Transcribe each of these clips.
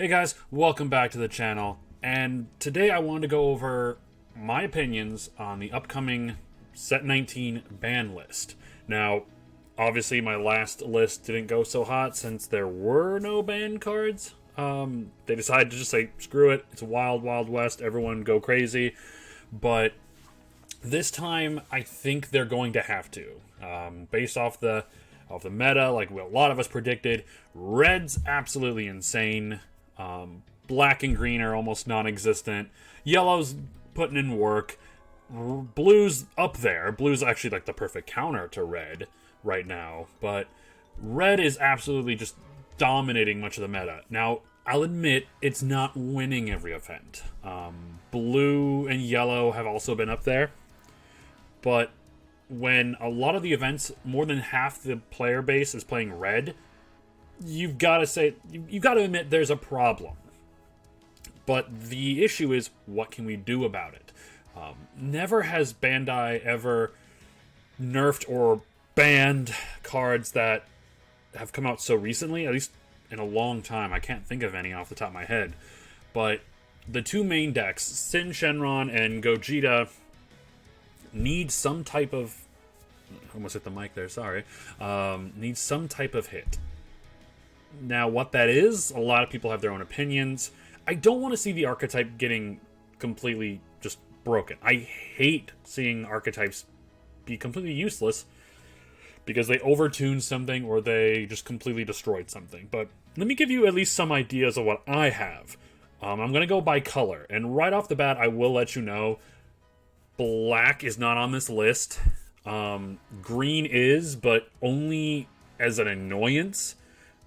Hey guys, welcome back to the channel, and today I wanted to go over my opinions on the upcoming Set 19 ban list. Now, obviously my last list didn't go so hot since there were no ban cards. They decided to just say, screw it, it's a wild, wild west, everyone go crazy. But this time, I think they're going to have to. Based off the meta, like what a lot of us predicted, red's absolutely insane. Black and green are almost non-existent. Yellow's putting in work. Blue's up there. Blue's actually like the perfect counter to red right now. But red is absolutely just dominating much of the meta. Now, I'll admit, it's not winning every event. Blue and yellow have also been up there. But when a lot of the events, more than half the player base is playing red, you've got to admit there's a problem. But the issue is, what can we do about it? Never has Bandai ever nerfed or banned cards that have come out so recently, at least in a long time. I can't think of any off the top of my head. But the two main decks, Sin Shenron and Gogeta, need some type of... almost hit the mic there, sorry. Need some type of hit. Now, what that is, a lot of people have their own opinions. I don't want to see the archetype getting completely just broken. I hate seeing archetypes be completely useless because they overtuned something or they just completely destroyed something. But let me give you at least some ideas of what I have. I'm going to go by color. And right off the bat, I will let you know, black is not on this list. Green is, but only as an annoyance.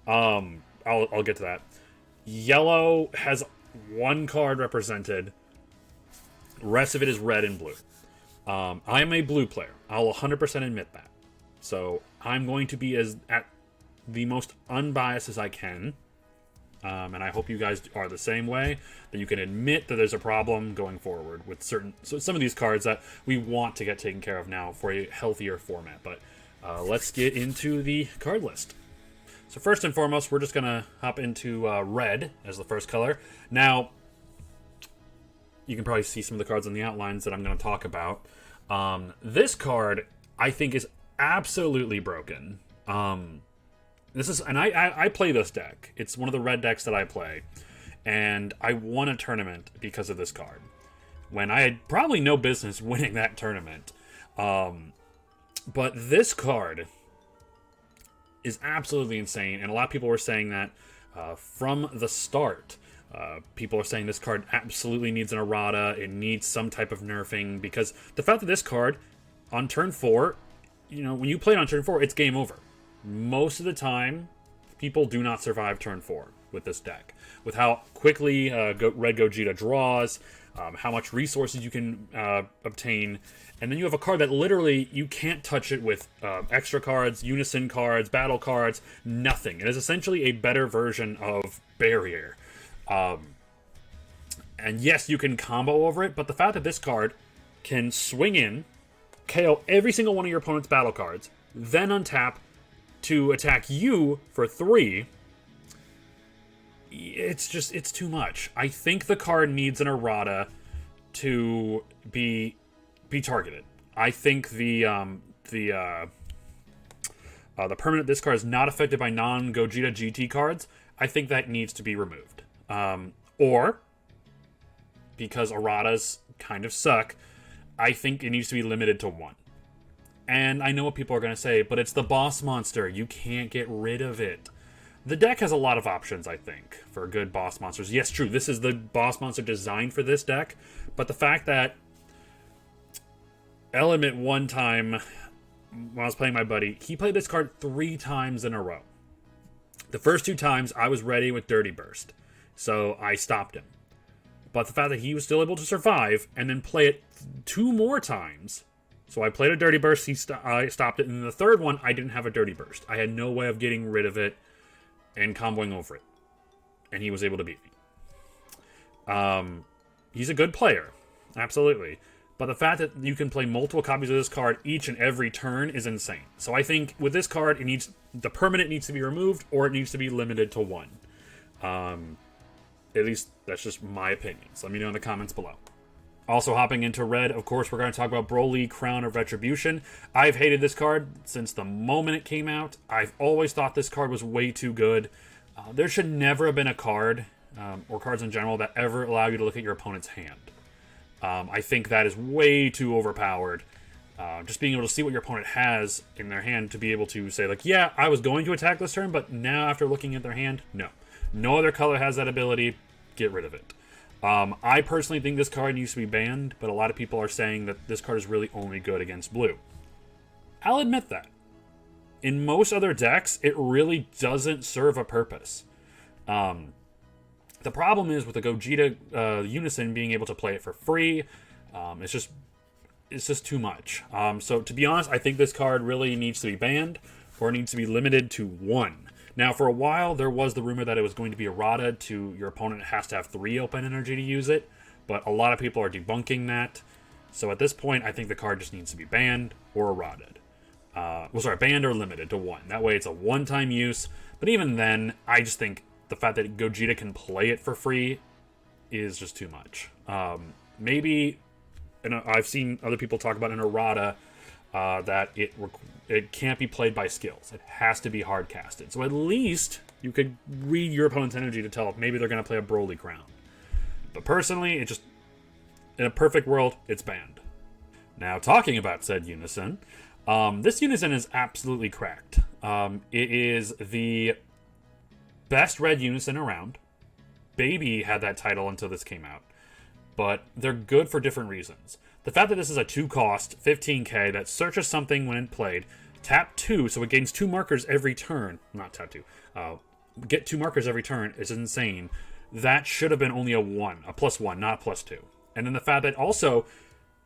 I'll get to that. Yellow has one card represented. Rest of it is red and blue. I am a blue player. I'll 100% admit that. So I'm going to be at the most unbiased as I can. And I hope you guys are the same way, that you can admit that there's a problem going forward with some of these cards that we want to get taken care of now for a healthier format. But let's get into the card list. So first and foremost, we're just going to hop into red as the first color. Now, you can probably see some of the cards on the outlines that I'm going to talk about. This card, I think, is absolutely broken. I play this deck. It's one of the red decks that I play. And I won a tournament because of this card, when I had probably no business winning that tournament. But this card is absolutely insane, and a lot of people were saying that from the start. People are saying this card absolutely needs an errata, it needs some type of nerfing, because the fact that this card, on turn 4, when you play it on turn 4, it's game over. Most of the time, people do not survive turn 4 with this deck. With how quickly Red Gogeta draws, how much resources you can obtain, and then you have a card that literally you can't touch it with extra cards, unison cards, battle cards, nothing. It is essentially a better version of Barrier. And yes, you can combo over it, but the fact that this card can swing in, KO every single one of your opponent's battle cards, then untap to attack you for 3, it's too much. I think the card needs an errata to be targeted. I think the permanent this card is not affected by non-Gogeta GT cards. I think that needs to be removed. Or, because erratas kind of suck, I think it needs to be limited to 1. And I know what people are going to say, but it's the boss monster. You can't get rid of it. The deck has a lot of options, I think, for good boss monsters. Yes, true, this is the boss monster designed for this deck, but the fact that Element one time, when I was playing my buddy, he played this card 3 times in a row. The first 2 times, I was ready with Dirty Burst, so I stopped him. But the fact that he was still able to survive, and then play it 2 more times... So I played a Dirty Burst, I stopped it, and in the third one, I didn't have a Dirty Burst. I had no way of getting rid of it and comboing over it. And he was able to beat me. He's a good player, absolutely. But the fact that you can play multiple copies of this card each and every turn is insane. So I think with this card, the permanent needs to be removed, or it needs to be limited to 1. At least that's just my opinions. Let me know in the comments below. Also hopping into red, of course, we're going to talk about Broly, Crown of Retribution. I've hated this card since the moment it came out. I've always thought this card was way too good. There should never have been a card, or cards in general, that ever allow you to look at your opponent's hand. I think that is way too overpowered. Just being able to see what your opponent has in their hand to be able to say, like, yeah, I was going to attack this turn, but now after looking at their hand, no. No other color has that ability. Get rid of it. I personally think this card needs to be banned, but a lot of people are saying that this card is really only good against blue. I'll admit that. In most other decks, it really doesn't serve a purpose. The problem is with the Gogeta Unison being able to play it for free, it's just too much. So to be honest, I think this card really needs to be banned, or it needs to be limited to 1. Now, for a while, there was the rumor that it was going to be errata to your opponent has to have 3 open energy to use it, but a lot of people are debunking that. So at this point, I think the card just needs to be banned or errated. Banned or limited to 1. That way it's a one-time use, but even then, I just think the fact that Gogeta can play it for free is just too much. Maybe, and I've seen other people talk about an errata, that it can't be played by skills. It has to be hard casted. So at least you could read your opponent's energy to tell if maybe they're going to play a Broly Crown. But personally, it just, in a perfect world, it's banned. Now, talking about said Unison, this Unison is absolutely cracked. It is the best red Unison around. Baby had that title until this came out. But they're good for different reasons. The fact that this is a 2-cost, 15k, that searches something when played, tap 2, so it gains 2 markers every turn. Not tap 2. Get 2 markers every turn is insane. That should have been only a +1, not +2. And then the fact that also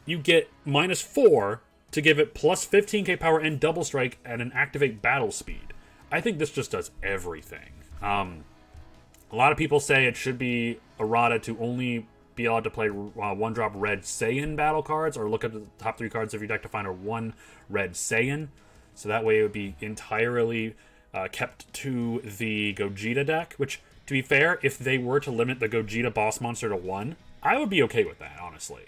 you get -4 to give it +15k power and double strike at an activate battle speed. I think this just does everything. A lot of people say it should be errata to only be allowed to play 1-drop red Saiyan battle cards, or look at the top 3 cards of your deck to find a 1 red Saiyan. So that way it would be entirely kept to the Gogeta deck, which, to be fair, if they were to limit the Gogeta boss monster to 1, I would be okay with that, honestly.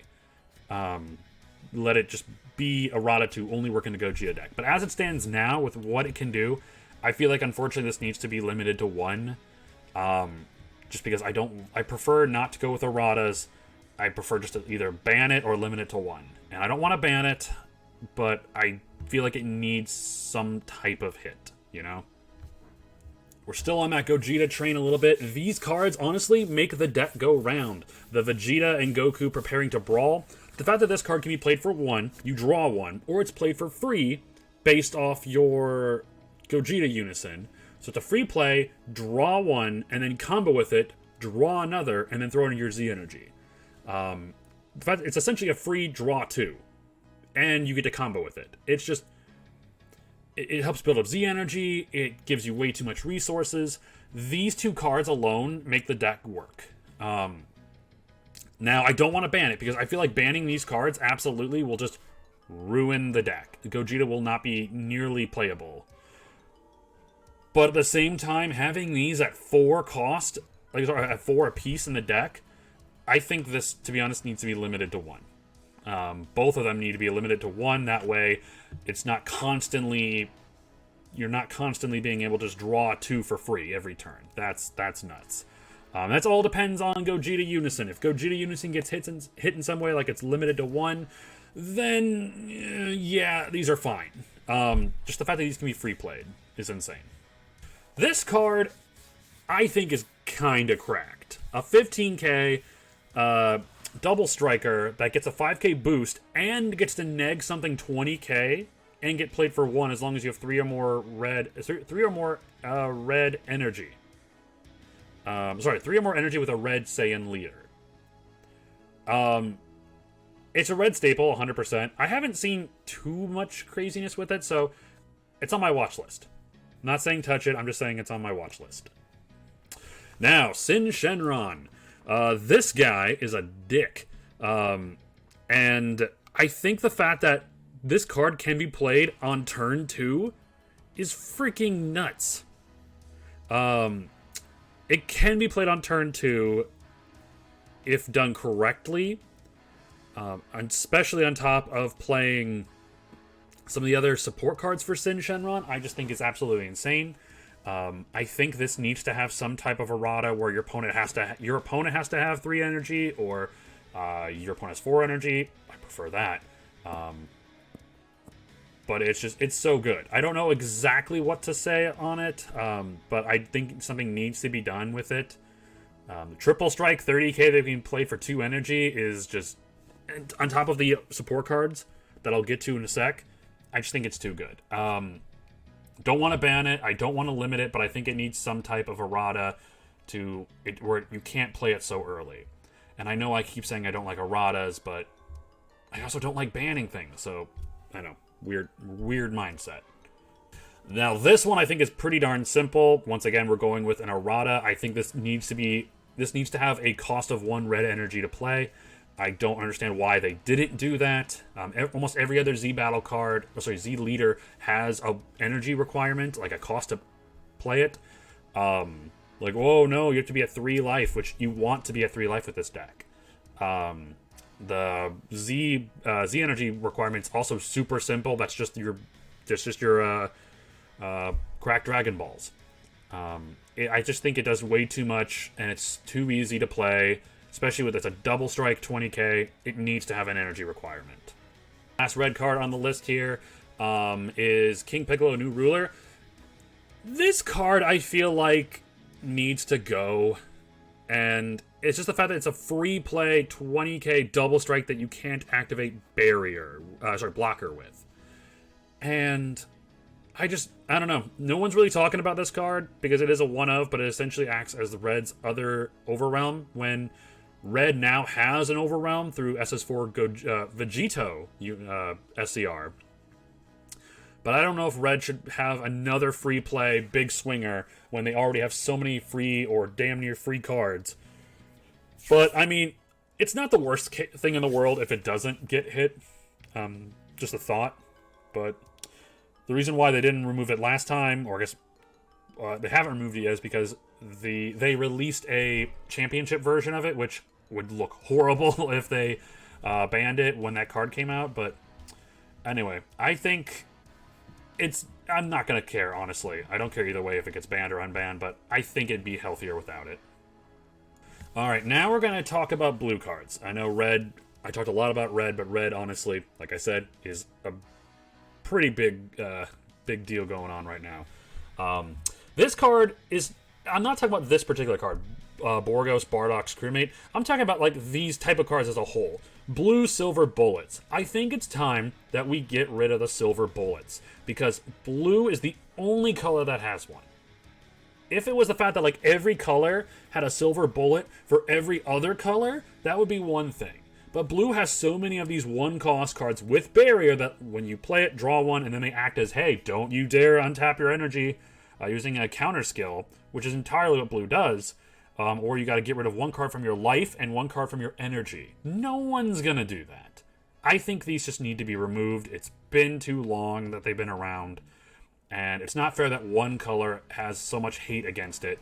Let it just be errata to only work in the Gogeta deck. But as it stands now, with what it can do, I feel like, unfortunately, this needs to be limited to 1. Just because I prefer not to go with erratas. I prefer just to either ban it or limit it to 1. And I don't want to ban it, but I feel like it needs some type of hit, you know? We're still on that Gogeta train a little bit. These cards, honestly, make the deck go round. The Vegeta and Goku preparing to brawl. The fact that this card can be played for 1, you draw 1, or it's played for free based off your Gogeta Unison. So it's a free play, draw 1, and then combo with it, draw another, and then throw in your Z energy. It's essentially a free draw 2, and you get to combo with it. It's just, it helps build up Z energy, it gives you way too much resources. These 2 cards alone make the deck work. Now, I don't want to ban it, because I feel like banning these cards absolutely will just ruin the deck. Gogeta will not be nearly playable. But at the same time, having these at 4 cost, at 4 apiece in the deck, I think this, to be honest, needs to be limited to 1. Both of them need to be limited to 1. That way, it's not constantly, you're not constantly being able to just draw 2 for free every turn. That's nuts. That's all depends on Gogeta Unison. If Gogeta Unison gets hit in some way, like it's limited to 1, then yeah, these are fine. Just the fact that these can be free played is insane. This card, I think, is kind of cracked. A 15k double striker that gets a 5k boost and gets to neg something 20k and get played for 1 as long as you have 3 or more red energy. 3 or more energy with a red Saiyan leader. It's a red staple, 100%. I haven't seen too much craziness with it, so it's on my watch list. I'm not saying touch it, I'm just saying it's on my watch list. Now, Sin Shenron. This guy is a dick. And I think the fact that this card can be played on turn 2 is freaking nuts. It can be played on turn 2 if done correctly, especially on top of playing some of the other support cards for Sin Shenron. I just think it's absolutely insane. I think this needs to have some type of errata where your opponent has to have 3 energy, or your opponent has 4 energy. I prefer that. But it's so good. I don't know exactly what to say on it, but I think something needs to be done with it. The triple strike 30k that you can play for 2 energy is just, on top of the support cards that I'll get to in a sec, I just think it's too good. Don't want to ban it. I don't want to limit it, but I think it needs some type of errata where you can't play it so early. And I know I keep saying I don't like erratas, but I also don't like banning things. So, I know. Weird mindset. Now, this one I think is pretty darn simple. Once again, we're going with an errata. I think this needs to have a cost of 1 red energy to play. I don't understand why they didn't do that. Almost every other Z battle card, Z leader has a energy requirement, like a cost to play it. Like, oh no, you have to be at 3 life, which you want to be at 3 life with this deck. The Z energy requirement's also super simple. That's just your cracked Dragon Balls. I just think it does way too much, and it's too easy to play, especially with it's a double strike 20k. It needs to have an energy requirement. Last red card on the list here is King Piccolo, New Ruler. This card I feel like needs to go, and it's just the fact that it's a free play 20k double strike that you can't activate blocker with. And I don't know. No one's really talking about this card because it is a one-of, but it essentially acts as the Red's other Overrealm when Red now has an Overrealm through SS4 Vegito SCR. But I don't know if Red should have another free play big swinger when they already have so many free or damn near free cards. But, I mean, it's not the worst thing in the world if it doesn't get hit. Just a thought. But the reason why they didn't remove it last time, or I guess they haven't removed it yet, is because they released a championship version of it, which would look horrible if they banned it when that card came out. But anyway, I think I'm not going to care, honestly. I don't care either way if it gets banned or unbanned, but I think it'd be healthier without it. Alright, now we're going to talk about blue cards. I know red, I talked a lot about red, but red, honestly, like I said, is a pretty big deal going on right now. This card is, I'm not talking about this particular card, Borgos, Bardock's crewmate. I'm talking about like these type of cards as a whole. Blue, silver, bullets. I think it's time that we get rid of the silver bullets, because blue is the only color that has one. If it was the fact that like every color had a silver bullet for every other color, that would be one thing. But blue has so many of these one-cost cards with barrier that when you play it, draw one, and then they act as, hey, don't you dare untap your energy using a counter skill, which is entirely what blue does. Or you got to get rid of 1 card from your life and 1 card from your energy. No one's going to do that. I think these just need to be removed. It's been too long that they've been around. And it's not fair that one color has so much hate against it.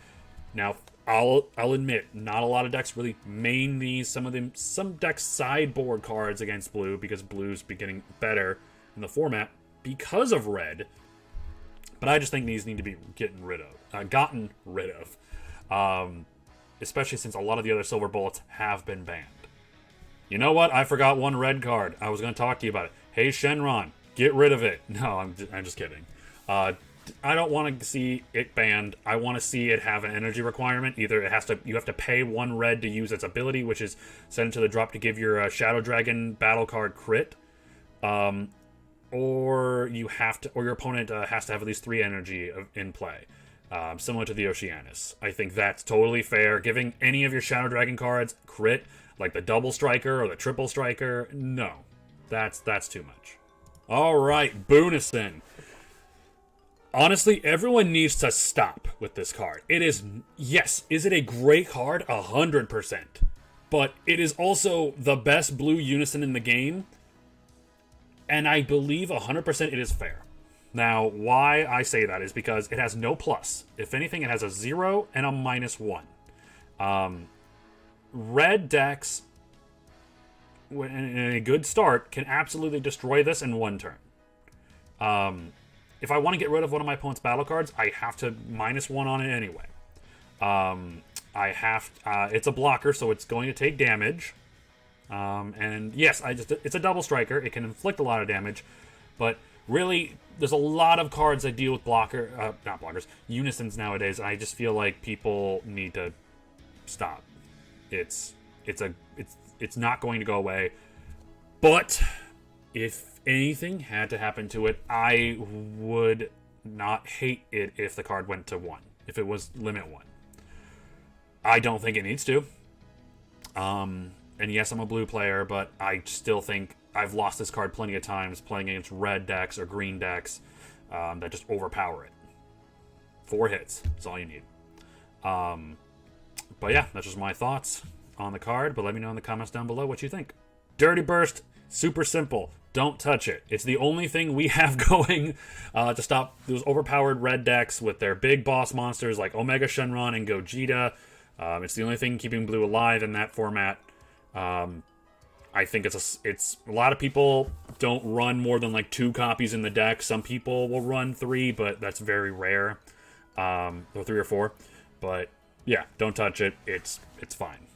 Now, I'll admit, not a lot of decks really main these. Some decks sideboard cards against blue because blue's getting better in the format because of red. But I just think these need to be gotten rid of. Especially since a lot of the other silver bullets have been banned. You know what? I forgot one red card. I was going to talk to you about it. Hey, Shenron, get rid of it. No, I'm just kidding. I don't want to see it banned. I want to see it have an energy requirement. Either you have to pay 1 red to use its ability, which is send it to the drop to give your Shadow Dragon battle card crit, or your opponent has to have at least 3 energy in play, similar to the Oceanus. I think that's totally fair. Giving any of your Shadow Dragon cards crit, like the double striker or the triple striker, no, that's too much. All right, Boonison. Honestly, everyone needs to stop with this card. Is it a great card? 100%. But it is also the best blue unison in the game. And I believe 100% it is fair. Now, why I say that is because it has no plus. If anything, it has a 0 and a -1. Red decks, in a good start, can absolutely destroy this in one turn. If I want to get rid of one of my opponent's battle cards, I have to -1 on it anyway. It's a blocker, so it's going to take damage. And yes, it's a double striker. It can inflict a lot of damage, but really, there's a lot of cards that deal with not blockers, unisons nowadays. I just feel like people need to stop. It's not going to go away. But if anything had to happen to it, I would not hate it if the card went to 1. If it was limit 1. I don't think it needs to. And yes, I'm a blue player, but I still think I've lost this card plenty of times playing against red decks or green decks that just overpower it. 4 hits. That's all you need. But yeah, that's just my thoughts on the card. But let me know in the comments down below what you think. Dirty Burst, super simple. Don't touch it. It's the only thing we have going to stop those overpowered red decks with their big boss monsters like Omega Shenron and Gogeta. It's the only thing keeping blue alive in that format. I think it's a lot of people don't run more than like 2 copies in the deck. Some people will run 3, but that's very rare. Or 3 or 4. But yeah, don't touch it. It's fine.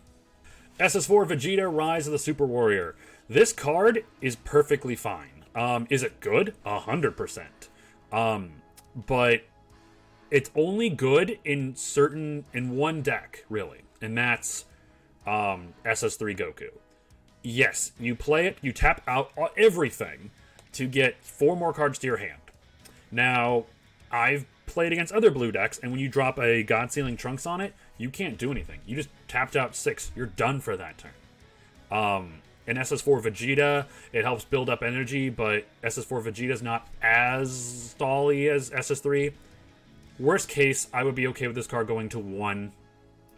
SS4 Vegeta Rise of the Super Warrior. This card is perfectly fine. Is it good? 100%. But it's only good in one deck, really. And that's SS3 Goku. Yes, you play it, you tap out everything to get 4 more cards to your hand. Now, I've played against other blue decks, and when you drop a God Sealing Trunks on it, you can't do anything. You just tapped out 6. You're done for that turn. In SS4 Vegeta, it helps build up energy, but SS4 Vegeta is not as stally as SS3. Worst case, I would be okay with this card going to 1.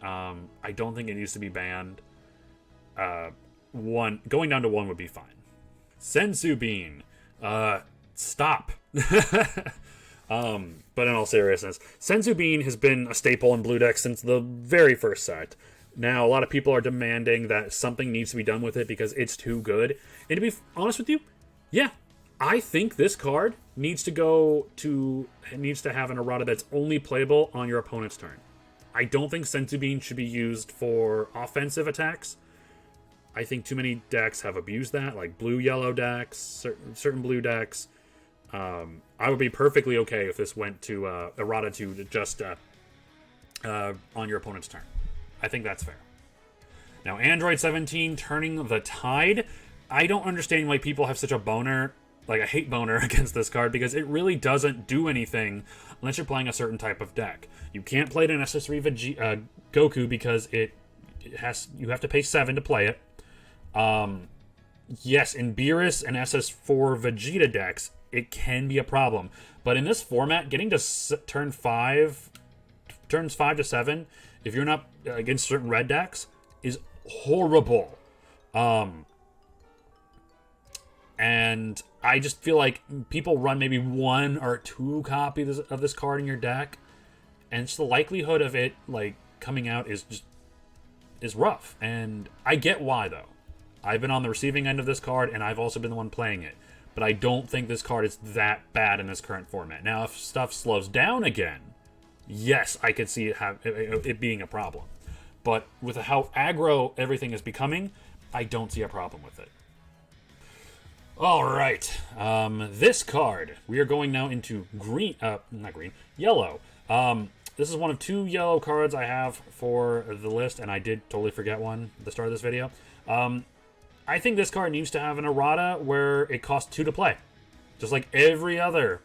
I don't think it needs to be banned. 1 going down to 1 would be fine. Senzu Bean, stop. But in all seriousness, Senzu Bean has been a staple in blue decks since the very first set. Now, a lot of people are demanding that something needs to be done with it because it's too good. And to be honest with you, yeah, I think this card needs to have an errata that's only playable on your opponent's turn. I don't think Senzu Bean should be used for offensive attacks. I think too many decks have abused that, like blue-yellow decks, certain blue decks. I would be perfectly okay if this went to errata to just on your opponent's turn. I think that's fair. Now, Android 17 turning the tide. I don't understand why people have such a boner, like a hate boner against this card, because it really doesn't do anything unless you're playing a certain type of deck. You can't play it in SS3 Goku because you have to pay 7 to play it. Yes, in Beerus and SS4 Vegeta decks, it can be a problem. But in this format, getting to turns 5 to 7, if you're not against certain red decks, is horrible. And I just feel like people run maybe 1 or 2 copies of this card in your deck, and just the likelihood of it like coming out is rough. And I get why, though. I've been on the receiving end of this card, and I've also been the one playing it. But I don't think this card is that bad in this current format. Now, if stuff slows down again, yes, I could see it being a problem. But with how aggro everything is becoming, I don't see a problem with it. All right, this card, we are going now into yellow. This is one of 2 yellow cards I have for the list, and I did totally forget one at the start of this video. I think this card needs to have an errata where it costs 2 to play. Just like every other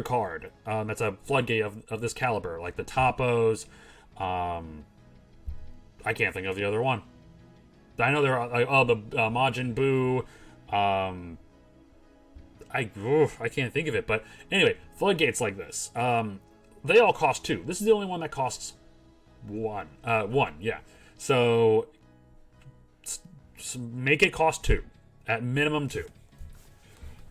card that's a floodgate of this caliber, like the Topos. I can't think of the other one. I know there are like, the Majin Buu. I can't think of it, but anyway, floodgates like this. They all cost 2. This is the only one that costs 1. 1, yeah. So make it cost 2, at minimum 2.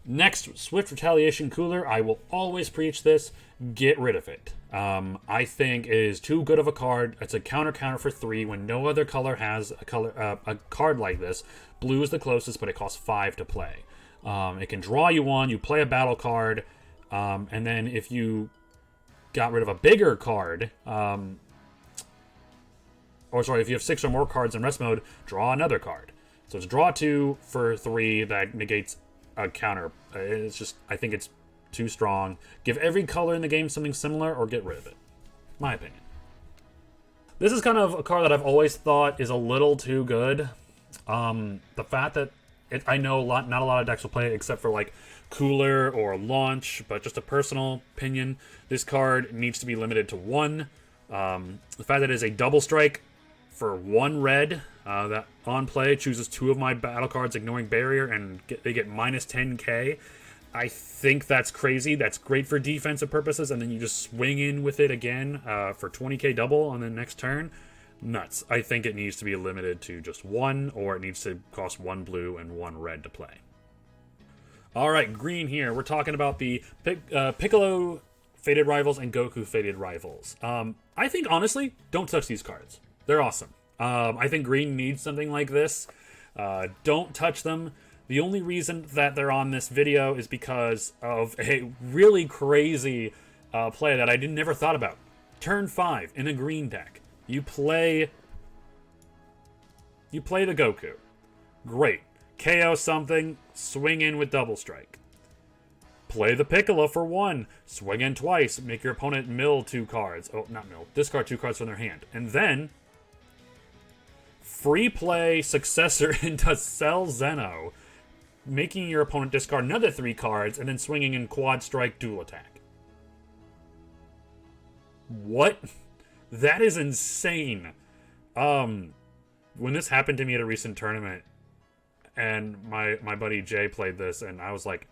Next, Swift Retaliation Cooler. I will always preach this. Get rid of it. I think it is too good of a card. It's a counter for 3 when no other color has a card like this. Blue is the closest, but it costs 5 to play. It can draw you 1. You play a battle card, and then if you got rid of a bigger card, if you have 6 or more cards in rest mode, draw another card. So it's draw 2 for 3 that negates a counter. It's just, I think it's too strong. Give every color in the game something similar or get rid of it. My opinion. This is kind of a card that I've always thought is a little too good. The fact that I know not a lot of decks will play it except for like Cooler or Launch, but just a personal opinion, this card needs to be limited to 1. The fact that it is a double strike for 1 red, that on play chooses 2 of my battle cards, ignoring barrier, and they get minus 10k. I think that's crazy. That's great for defensive purposes, and then you just swing in with it again for 20k double on the next turn. Nuts. I think it needs to be limited to just 1, or it needs to cost 1 blue and 1 red to play. Alright, green here. We're talking about the Piccolo Fated Rivals and Goku Fated Rivals. I think, honestly, don't touch these cards. They're awesome. I think green needs something like this. Don't touch them. The only reason that they're on this video is because of a really crazy play that I never thought about. Turn 5 in a green deck. You play the Goku. Great. KO something, swing in with double strike. Play the Piccolo for 1. Swing in twice, make your opponent mill 2 cards. Oh, not mill. Discard 2 cards from their hand. And then free play Successor into Cell Zeno, making your opponent discard another 3 cards, and then swinging in quad strike dual attack. What? That is insane. When this happened to me at a recent tournament, and my buddy Jay played this, and I was like,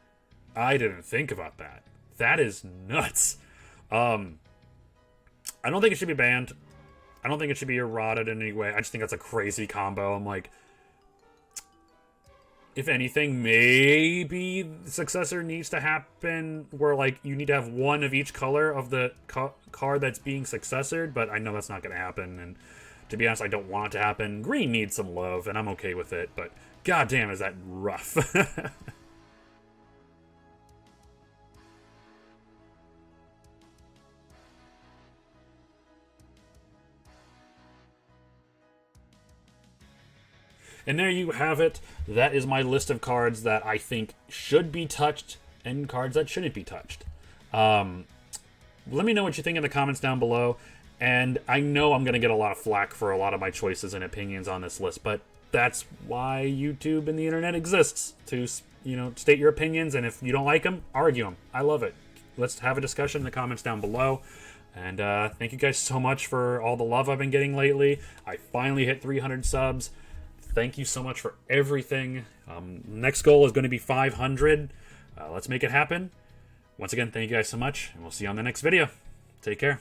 I didn't think about that. That is nuts. I don't think it should be banned. I don't think it should be eroded in any way. I just think that's a crazy combo. I'm like, if anything, maybe the Successor needs to happen where, like, you need to have 1 of each color of the card that's being successored, but I know that's not going to happen, and to be honest, I don't want it to happen. Green needs some love, and I'm okay with it, but goddamn, is that rough. And there you have it. That is my list of cards that I think should be touched and cards that shouldn't be touched. Let me know what you think in the comments down below. And I know I'm going to get a lot of flack for a lot of my choices and opinions on this list, but that's why YouTube and the internet exists, to, you know, state your opinions, and if you don't like them, argue them. I love it. Let's have a discussion in the comments down below. And thank you guys so much for all the love I've been getting lately. I finally hit 300 subs. Thank you so much for everything. Next goal is going to be 500. Let's make it happen. Once again, thank you guys so much, and we'll see you on the next video. Take care.